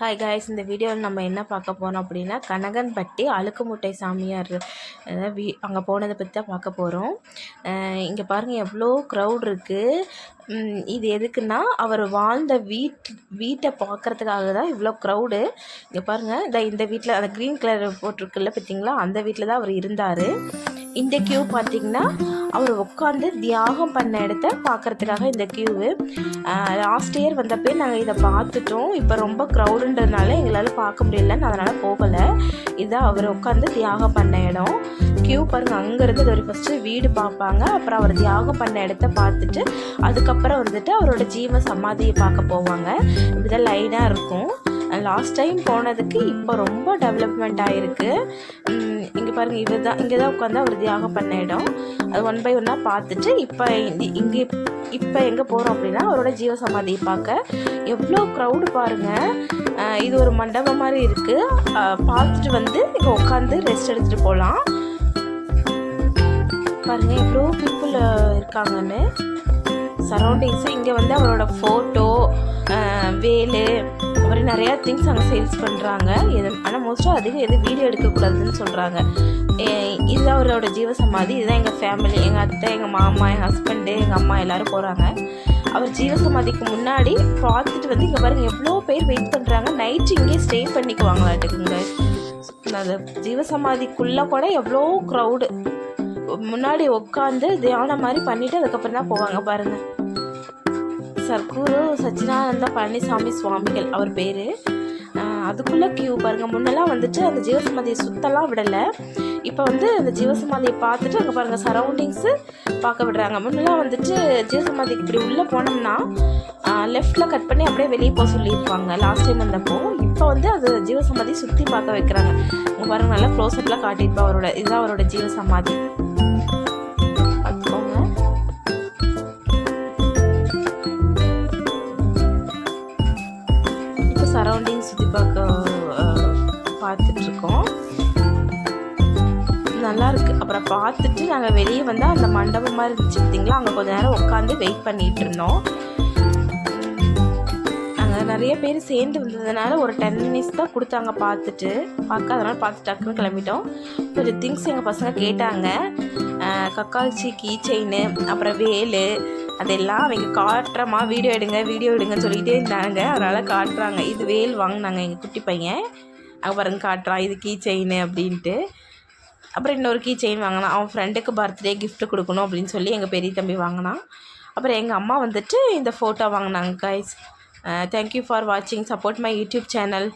Hi guys, இந்த வீடியோவில் நம்ம என்ன பார்க்க போகிறோம் அப்படின்னா கனகன்பட்டி அழுக்குமுட்டை சாமியார் அங்கே போனதை பற்றி தான் பார்க்க போகிறோம். இங்கே பாருங்கள் எவ்வளோ க்ரௌட் இருக்குது. இது எதுக்குன்னா அவர் வாழ்ந்த வீட்டை பார்க்குறதுக்காக தான் இவ்வளோ க்ரௌடு. இங்கே பாருங்கள், இந்த வீட்டில் அந்த க்ரீன் கலர் போட்டிருக்குல்ல பார்த்தீங்களா, அந்த வீட்டில் தான் அவர் இருந்தார். இந்த கியூ பார்த்திங்கன்னா அவர் உட்காந்து தியாகம் பண்ண இடத்த பார்க்குறதுக்காக இந்த கியூவு. லாஸ்ட் இயர் வந்தப்போ நாங்கள் இதை பார்த்துட்டோம். இப்போ ரொம்ப க்ரௌடுன்றதுனால எங்களால் பார்க்க முடியலன்னு அதனால் போகலை. இதுதான் அவர் உட்காந்து தியாகம் பண்ண இடம். கியூ பாருங்கள், அங்கேருந்து ஒரு ஃபஸ்ட்டு வீடு பார்ப்பாங்க, அப்புறம் அவர் தியாகம் பண்ண இடத்த பார்த்துட்டு அதுக்கப்புறம் வந்துட்டு அவரோட ஜீவ சமாதியை பார்க்க போவாங்க. இப்படிதான் லைனாக இருக்கும். லாஸ்ட் டைம் போனதுக்கு இப்போ ரொம்ப டெவலப்மெண்ட் ஆகிருக்கு. இங்கே பாருங்கள், இங்கே தான் உட்காந்து அவர் தியாகம் பண்ண இடம். அது 1 by 1 பார்த்துட்டு இப்போ எங்கே போகிறோம் அப்படின்னா அவரோட ஜீவசமாதியை பார்க்க. எவ்வளோ க்ரௌடு பாருங்கள். இது ஒரு மண்டபம் மாதிரி இருக்குது. பார்த்துட்டு வந்து இங்கே உட்காந்து ரெஸ்ட் எடுத்துகிட்டு போகலாம். பாருங்கள் எவ்வளோ பீப்புள் இருக்காங்கன்னு. சரௌண்டிங்ஸு இங்கே வந்து அவரோட ஃபோட்டோ, வேலு, அப்புறம் நிறையா திங்ஸ் அங்கே சேல்ஸ் பண்ணுறாங்க. ஆனால் மோஸ்ட்டாக அதிகம் எதுவும் வீடியோ எடுக்கக்கூடாதுன்னு சொல்கிறாங்க. இதுதான் அவரோட ஜீவசமாதி. இதுதான் எங்கள் ஃபேமிலி, எங்கள் அத்தை, எங்கள் மாமா, எங்கள் ஹஸ்பண்டு, எங்கள் அம்மா எல்லோரும் போகிறாங்க. அவர் ஜீவசமாதிக்கு முன்னாடி பார்த்துட்டு வந்து இங்கே பாருங்கள் எவ்வளோ பேர் வெயிட் பண்ணுறாங்க. நைட்டு இங்கே ஸ்டே பண்ணிக்குவாங்களாட்டுக்குங்க. அந்த ஜீவசமாதிக்குள்ளே கூட எவ்வளோ க்ரௌடு. முன்னாடி உட்காந்து தியானம் மாதிரி பண்ணிவிட்டு அதுக்கப்புறம் தான் போவாங்க. பாருங்கள், சர்க்குரு சச்சிதானந்த பழனிசாமி சுவாமிகள் அவர் பேர். அதுக்குள்ளே கியூ பாருங்கள். முன்னெல்லாம் வந்துட்டு அந்த ஜீவசமாதியை சுத்தலாம் விடலை. இப்போ வந்து அந்த ஜீவசமாதியை பார்த்துட்டு அங்கே பாருங்கள் சரௌண்டிங்ஸு பார்க்க விடுறாங்க. முன்னெல்லாம் வந்துட்டு ஜீவசமாதிக்கு இப்படி உள்ளே போனோம்னா லெஃப்டில் கட் பண்ணி அப்படியே வெளியே போக சொல்லியிருப்பாங்க லாஸ்ட் டைம் வந்தப்போ. இப்போ வந்து அது ஜீவசமாதி சுற்றி பார்க்க வைக்கிறாங்க. அங்கே பாருங்கள், நல்லா க்ளோஸ்அப்பில் காட்டியிருப்பா அவரோட. இதுதான் அவரோட ஜீவசமாதி. சரௌண்டிங் சுற்றி பார்த்துட்ருக்கோம். நல்லாயிருக்கு. அப்புறம் பார்த்துட்டு நாங்கள் வெளியே வந்தால் அந்த மண்டபம் மாதிரி இருந்துச்சு பார்த்திங்களா, அங்கே கொஞ்சம் நேரம் உட்காந்து வெயிட் பண்ணிகிட்டு இருந்தோம். நாங்கள் நிறைய பேர் சேர்ந்து வந்ததுனால ஒரு 10 minutes தான் கொடுத்தாங்க அதனால் பார்த்து டக்குன்னு கிளம்பிட்டோம். கொஞ்சம் திங்ஸ் எங்கள் பசங்க கேட்டாங்க. கக்காச்சி கீ செயின், அப்புறம் வேலு, அதெல்லாம் அவங்க காட்டுறமா வீடியோ எடுங்கன்னு சொல்லிகிட்டே இருந்தாங்க. அதனால் காட்டுறாங்க. இது வேல் வாங்கினாங்க எங்கள் குட்டி பையன். அங்கே பாருங்க காட்டுறான், இது கீ செயின் அப்படின்ட்டு. அப்புறம் இன்னொரு கீ செயின் வாங்கினான். அவன் ஃப்ரெண்டுக்கு பர்த்டே கிஃப்ட் கொடுக்கணும் அப்படின்னு சொல்லி எங்கள் பெரிய தம்பி வாங்கினான். அப்புறம் எங்கள் அம்மா வந்துட்டு இந்த ஃபோட்டோ வாங்கினாங்க. கைஸ், தேங்க்யூ ஃபார் வாட்சிங். Support my YouTube channel.